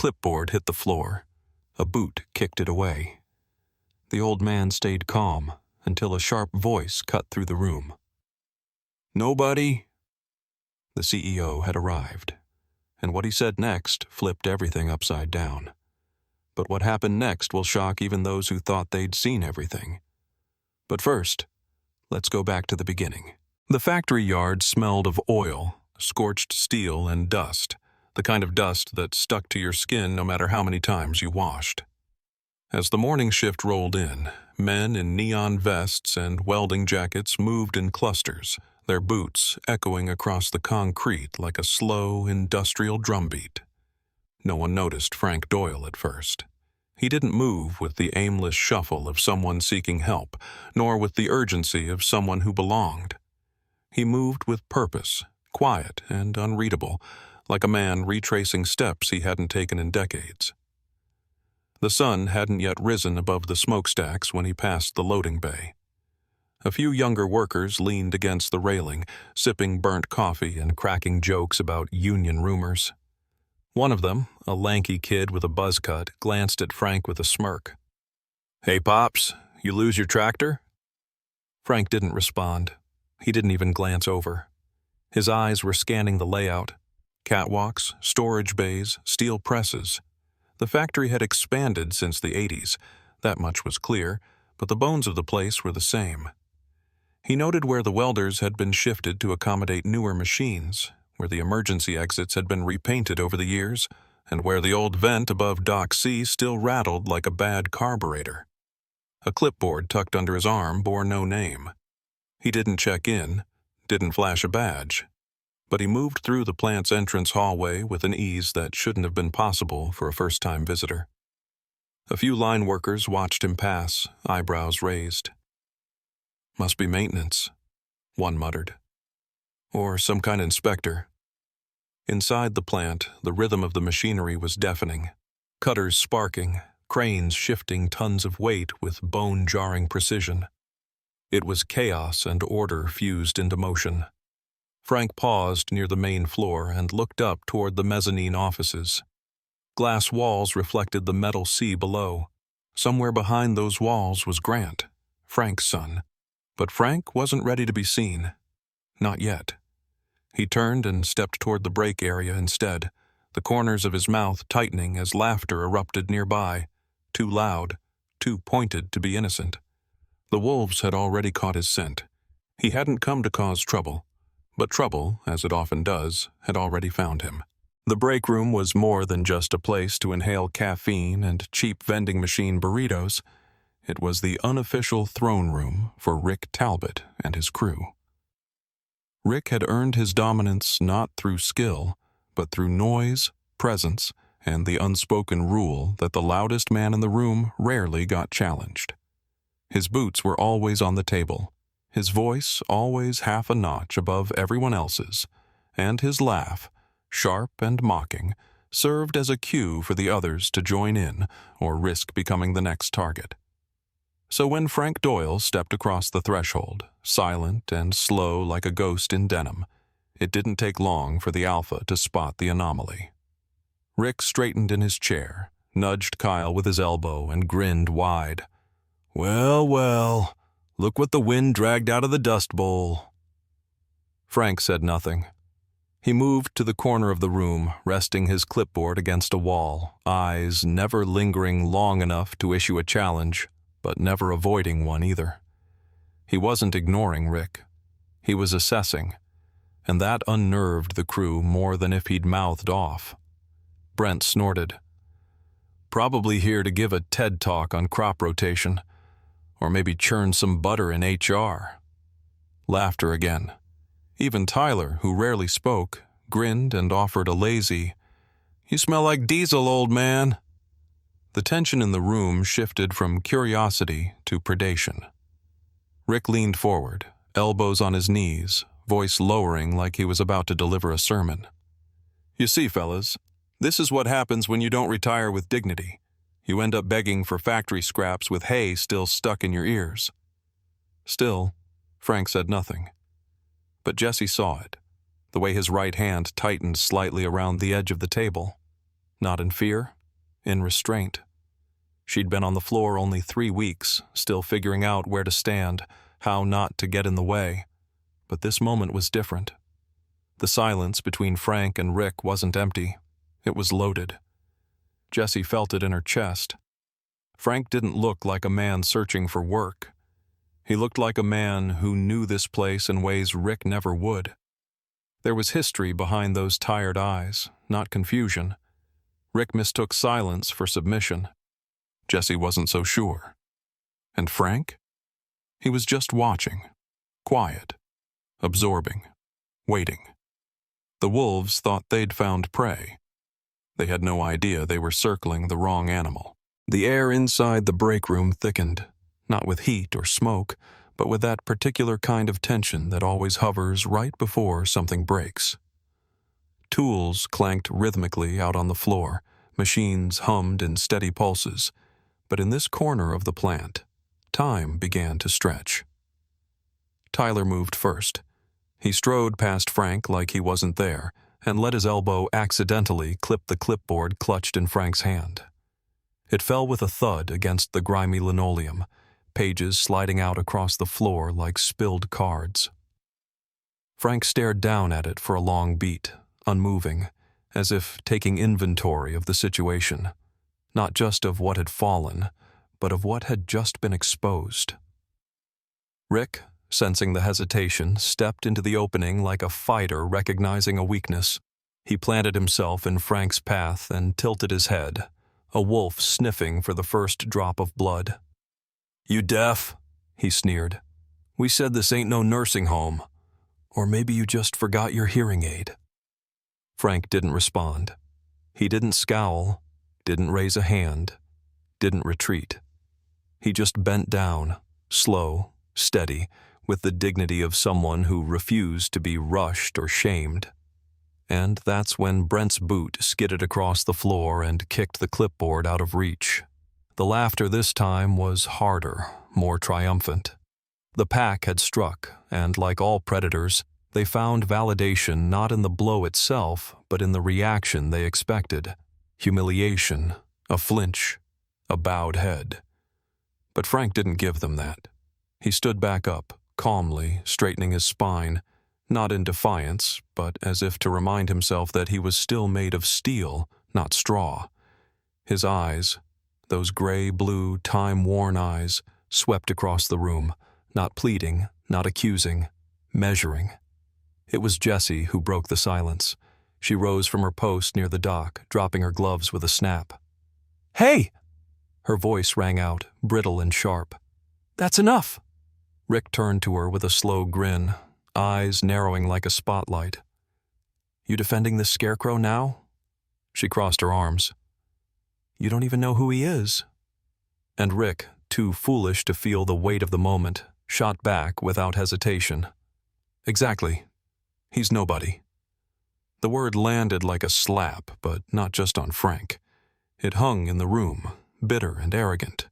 clipboard hit the floor. A boot kicked it away. The old man stayed calm until a sharp voice cut through the room. "Nobody?" The CEO had arrived, and what he said next flipped everything upside down. But what happened next will shock even those who thought they'd seen everything. But first, let's go back to the beginning. The factory yard smelled of oil, scorched steel, and dust, the kind of dust that stuck to your skin no matter how many times you washed. As the morning shift rolled in, men in neon vests and welding jackets moved in clusters, their boots echoing across the concrete like a slow, industrial drumbeat. No one noticed Frank Doyle at first. He didn't move with the aimless shuffle of someone seeking help, nor with the urgency of someone who belonged. He moved with purpose, quiet and unreadable, like a man retracing steps he hadn't taken in decades. The sun hadn't yet risen above the smokestacks when he passed the loading bay. A few younger workers leaned against the railing, sipping burnt coffee and cracking jokes about union rumors. One of them, a lanky kid with a buzz cut, glanced at Frank with a smirk. "Hey, Pops, you lose your tractor?" Frank didn't respond. He didn't even glance over. His eyes were scanning the layout. Catwalks, storage bays, steel presses. The factory had expanded since the 80s. That much was clear, but the bones of the place were the same. He noted where the welders had been shifted to accommodate newer machines, where the emergency exits had been repainted over the years, and where the old vent above Dock C still rattled like a bad carburetor. A clipboard tucked under his arm bore no name. He didn't check in, didn't flash a badge, but he moved through the plant's entrance hallway with an ease that shouldn't have been possible for a first-time visitor. A few line workers watched him pass, eyebrows raised. "Must be maintenance," one muttered. "Or some kind of inspector." Inside the plant, the rhythm of the machinery was deafening. Cutters sparking, cranes shifting tons of weight with bone-jarring precision. It was chaos and order fused into motion. Frank paused near the main floor and looked up toward the mezzanine offices. Glass walls reflected the metal sea below. Somewhere behind those walls was Grant, Frank's son. But Frank wasn't ready to be seen. Not yet. He turned and stepped toward the break area instead, the corners of his mouth tightening as laughter erupted nearby, too loud, too pointed to be innocent. The wolves had already caught his scent. He hadn't come to cause trouble, but trouble, as it often does, had already found him. The break room was more than just a place to inhale caffeine and cheap vending machine burritos. It was the unofficial throne room for Rick Talbot and his crew. Rick had earned his dominance not through skill, but through noise, presence, and the unspoken rule that the loudest man in the room rarely got challenged. His boots were always on the table, his voice always half a notch above everyone else's, and his laugh, sharp and mocking, served as a cue for the others to join in or risk becoming the next target. So when Frank Doyle stepped across the threshold, silent and slow like a ghost in denim, it didn't take long for the alpha to spot the anomaly. Rick straightened in his chair, nudged Kyle with his elbow, and grinned wide. "Well, well, look what the wind dragged out of the dust bowl." Frank said nothing. He moved to the corner of the room, resting his clipboard against a wall, eyes never lingering long enough to issue a challenge, but never avoiding one either. He wasn't ignoring Rick. He was assessing, and that unnerved the crew more than if he'd mouthed off. Brent snorted. "Probably here to give a TED talk on crop rotation, or maybe churn some butter in HR." Laughter again. Even Tyler, who rarely spoke, grinned and offered a lazy, "You smell like diesel, old man." The tension in the room shifted from curiosity to predation. Rick leaned forward, elbows on his knees, voice lowering like he was about to deliver a sermon. "You see, fellas, this is what happens when you don't retire with dignity. You end up begging for factory scraps with hay still stuck in your ears." Still, Frank said nothing. But Jesse saw it, the way his right hand tightened slightly around the edge of the table. Not in fear, in restraint. She'd been on the floor only 3 weeks, still figuring out where to stand, how not to get in the way. But this moment was different. The silence between Frank and Rick wasn't empty. It was loaded. Jessie felt it in her chest. Frank didn't look like a man searching for work. He looked like a man who knew this place in ways Rick never would. There was history behind those tired eyes, not confusion. Rick mistook silence for submission. Jessie wasn't so sure. And Frank? He was just watching, quiet, absorbing, waiting. The wolves thought they'd found prey. They had no idea they were circling the wrong animal. The air inside the break room thickened, not with heat or smoke, but with that particular kind of tension that always hovers right before something breaks. Tools clanked rhythmically out on the floor, machines hummed in steady pulses, but in this corner of the plant, time began to stretch. Tyler moved first. He strode past Frank like he wasn't there, and let his elbow accidentally clip the clipboard clutched in Frank's hand. It fell with a thud against the grimy linoleum, pages sliding out across the floor like spilled cards. Frank stared down at it for a long beat, unmoving, as if taking inventory of the situation, not just of what had fallen, but of what had just been exposed. Rick, sensing the hesitation, stepped into the opening like a fighter recognizing a weakness. He planted himself in Frank's path and tilted his head, a wolf sniffing for the first drop of blood. "You deaf?" he sneered. "We said this ain't no nursing home. Or maybe you just forgot your hearing aid." Frank didn't respond. He didn't scowl, didn't raise a hand, didn't retreat. He just bent down, slow, steady, with the dignity of someone who refused to be rushed or shamed. And that's when Brent's boot skidded across the floor and kicked the clipboard out of reach. The laughter this time was harder, more triumphant. The pack had struck, and like all predators, they found validation not in the blow itself, but in the reaction they expected. Humiliation, a flinch, a bowed head. But Frank didn't give them that. He stood back up, calmly, straightening his spine, not in defiance, but as if to remind himself that he was still made of steel, not straw. His eyes, those gray-blue, time-worn eyes, swept across the room, not pleading, not accusing, measuring. It was Jessie who broke the silence. She rose from her post near the dock, dropping her gloves with a snap. "Hey!" Her voice rang out, brittle and sharp. "That's enough!" Rick turned to her with a slow grin, eyes narrowing like a spotlight. "You defending this scarecrow now?" She crossed her arms. "You don't even know who he is." And Rick, too foolish to feel the weight of the moment, shot back without hesitation. "Exactly. He's nobody." The word landed like a slap, but not just on Frank. It hung in the room, bitter and arrogant.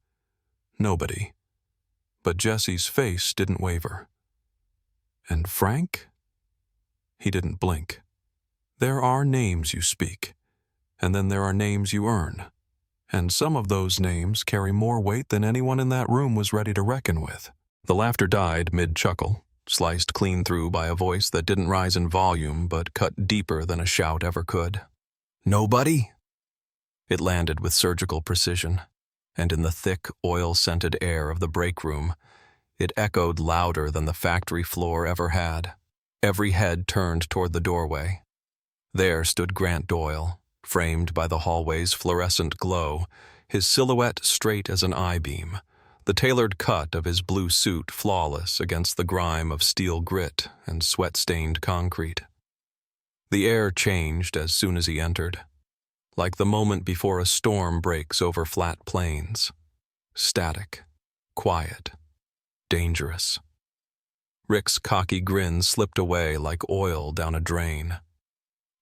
Nobody. But Jessie's face didn't waver. And Frank? He didn't blink. There are names you speak, and then there are names you earn. And some of those names carry more weight than anyone in that room was ready to reckon with. The laughter died mid-chuckle, sliced clean through by a voice that didn't rise in volume but cut deeper than a shout ever could. "Nobody?" It landed with surgical precision, and in the thick, oil-scented air of the break room, it echoed louder than the factory floor ever had. Every head turned toward the doorway. There stood Grant Doyle, framed by the hallway's fluorescent glow, his silhouette straight as an I-beam, the tailored cut of his blue suit flawless against the grime of steel grit and sweat-stained concrete. The air changed as soon as he entered, like the moment before a storm breaks over flat plains. Static, quiet, dangerous. Rick's cocky grin slipped away like oil down a drain.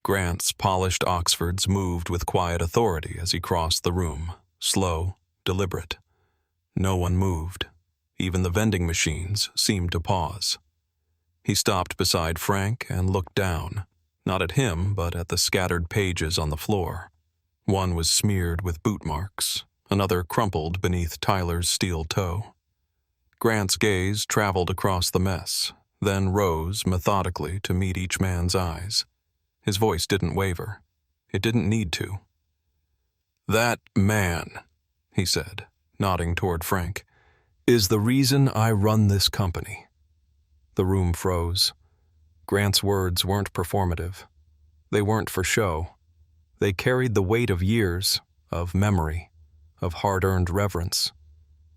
Grant's polished Oxfords moved with quiet authority as he crossed the room, slow, deliberate. No one moved. Even the vending machines seemed to pause. He stopped beside Frank and looked down, not at him, but at the scattered pages on the floor. One was smeared with boot marks, another crumpled beneath Tyler's steel toe. Grant's gaze traveled across the mess, then rose methodically to meet each man's eyes. His voice didn't waver. It didn't need to. "That man," he said, nodding toward Frank, "is the reason I run this company." The room froze. Grant's words weren't performative. They weren't for show. They carried the weight of years, of memory, of hard-earned reverence.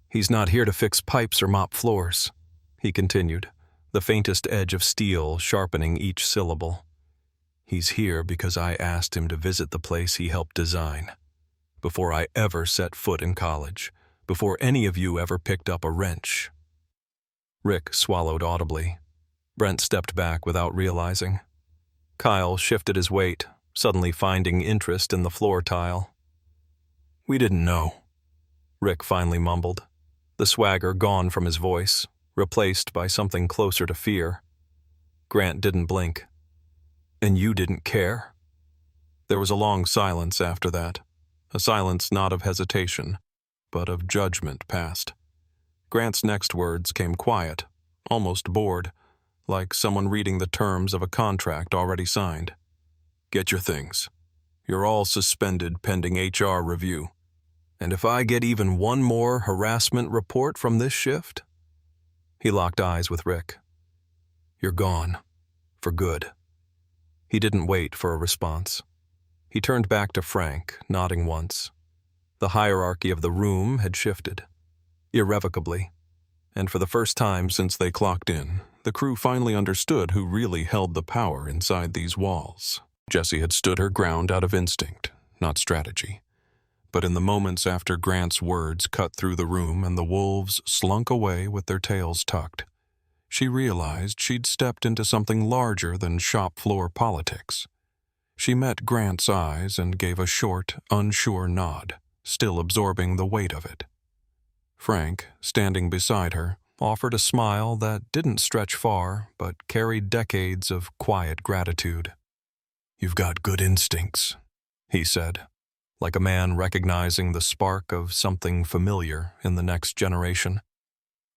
"He's not here to fix pipes or mop floors," he continued, the faintest edge of steel sharpening each syllable. "He's here because I asked him to visit the place he helped design. Before I ever set foot in college, before any of you ever picked up a wrench." Rick swallowed audibly. Brent stepped back without realizing. Kyle shifted his weight, suddenly finding interest in the floor tile. "We didn't know," Rick finally mumbled, the swagger gone from his voice, replaced by something closer to fear. Grant didn't blink. "And you didn't care?" There was a long silence after that, a silence not of hesitation, but of judgment passed. Grant's next words came quiet, almost bored, like someone reading the terms of a contract already signed. "Get your things. You're all suspended pending HR review. And if I get even one more harassment report from this shift..." He locked eyes with Rick. "You're gone. For good." He didn't wait for a response. He turned back to Frank, nodding once. The hierarchy of the room had shifted. Irrevocably. And for the first time since they clocked in, the crew finally understood who really held the power inside these walls. Jessie had stood her ground out of instinct, not strategy. But in the moments after Grant's words cut through the room and the wolves slunk away with their tails tucked, she realized she'd stepped into something larger than shop floor politics. She met Grant's eyes and gave a short, unsure nod, still absorbing the weight of it. Frank, standing beside her, offered a smile that didn't stretch far but carried decades of quiet gratitude. "You've got good instincts," he said, like a man recognizing the spark of something familiar in the next generation.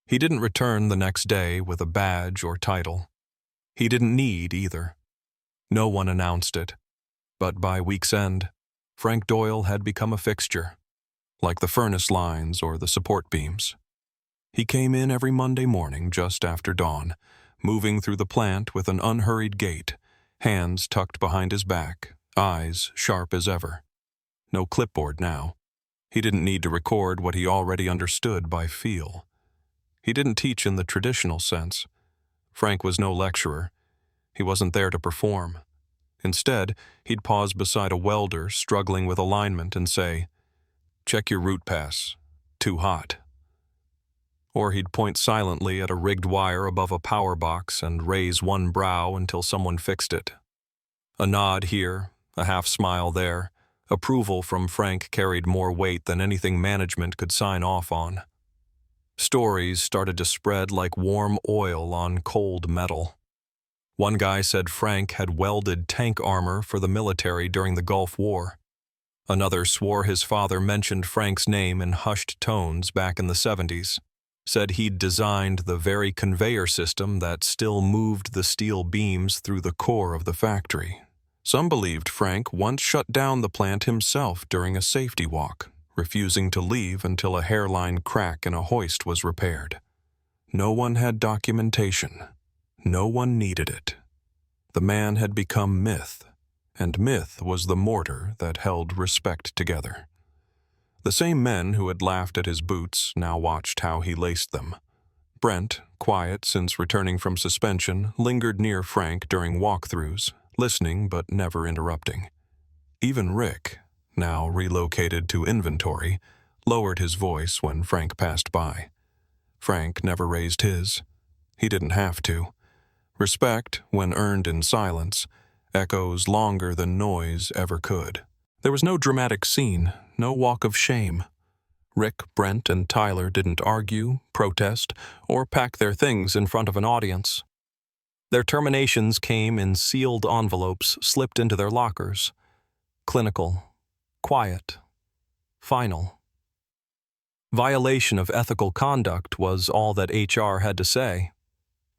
He didn't return the next day with a badge or title. He didn't need either. No one announced it. But by week's end, Frank Doyle had become a fixture, like the furnace lines or the support beams. He came in every Monday morning just after dawn, moving through the plant with an unhurried gait, hands tucked behind his back, eyes sharp as ever. No clipboard now. He didn't need to record what he already understood by feel. He didn't teach in the traditional sense. Frank was no lecturer. He wasn't there to perform. Instead, he'd pause beside a welder struggling with alignment and say, "Check your root pass. Too hot." Or he'd point silently at a rigged wire above a power box and raise one brow until someone fixed it. A nod here, a half smile there. Approval from Frank carried more weight than anything management could sign off on. Stories started to spread like warm oil on cold metal. One guy said Frank had welded tank armor for the military during the Gulf War. Another swore his father mentioned Frank's name in hushed tones back in the 70s, said he'd designed the very conveyor system that still moved the steel beams through the core of the factory. Some believed Frank once shut down the plant himself during a safety walk, refusing to leave until a hairline crack in a hoist was repaired. No one had documentation. No one needed it. The man had become myth, and myth was the mortar that held respect together. The same men who had laughed at his boots now watched how he laced them. Brent, quiet since returning from suspension, lingered near Frank during walkthroughs, listening but never interrupting. Even Rick, now relocated to inventory, lowered his voice when Frank passed by. Frank never raised his. He didn't have to. Respect, when earned in silence, echoes longer than noise ever could. There was no dramatic scene, no walk of shame. Rick, Brent, and Tyler didn't argue, protest, or pack their things in front of an audience. Their terminations came in sealed envelopes slipped into their lockers. Clinical, quiet, final. Violation of ethical conduct was all that HR had to say.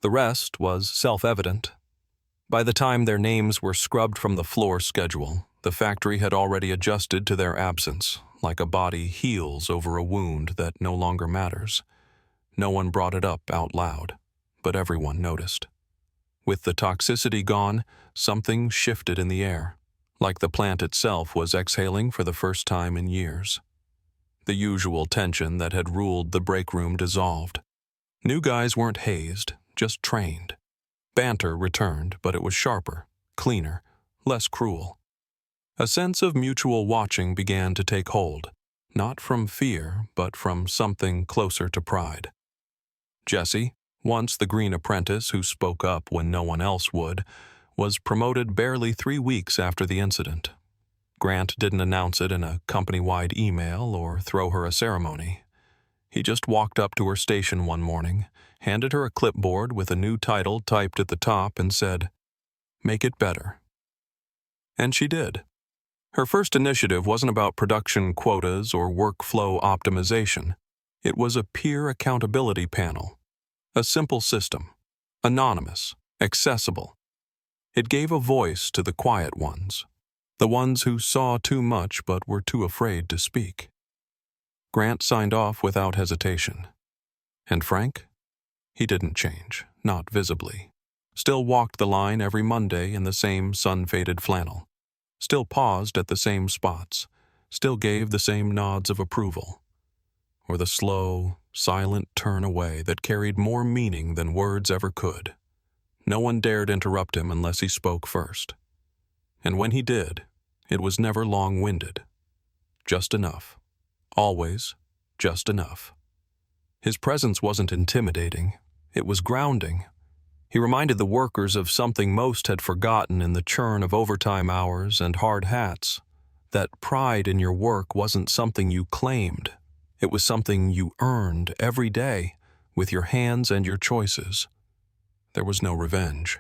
The rest was self-evident. By the time their names were scrubbed from the floor schedule, the factory had already adjusted to their absence, like a body heals over a wound that no longer matters. No one brought it up out loud, but everyone noticed. With the toxicity gone, something shifted in the air, like the plant itself was exhaling for the first time in years. The usual tension that had ruled the break room dissolved. New guys weren't hazed, just trained. Banter returned, but it was sharper, cleaner, less cruel. A sense of mutual watching began to take hold, not from fear, but from something closer to pride. Jesse, once the green apprentice who spoke up when no one else would, was promoted barely 3 weeks after the incident. Grant didn't announce it in a company-wide email or throw her a ceremony. He just walked up to her station one morning, handed her a clipboard with a new title typed at the top and said, "Make it better." And she did. Her first initiative wasn't about production quotas or workflow optimization. It was a peer accountability panel. A simple system. Anonymous. Accessible. It gave a voice to the quiet ones. The ones who saw too much but were too afraid to speak. Grant signed off without hesitation. And Frank? He didn't change, not visibly. Still walked the line every Monday in the same sun-faded flannel. Still paused at the same spots. Still gave the same nods of approval. Or the slow, silent turn away that carried more meaning than words ever could. No one dared interrupt him unless he spoke first. And when he did, it was never long-winded. Just enough. Always just enough. His presence wasn't intimidating. It was grounding. He reminded the workers of something most had forgotten in the churn of overtime hours and hard hats. That pride in your work wasn't something you claimed. It was something you earned every day with your hands and your choices. There was no revenge,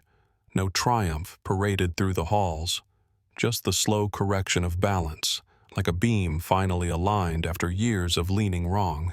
no triumph paraded through the halls, just the slow correction of balance, like a beam finally aligned after years of leaning wrong.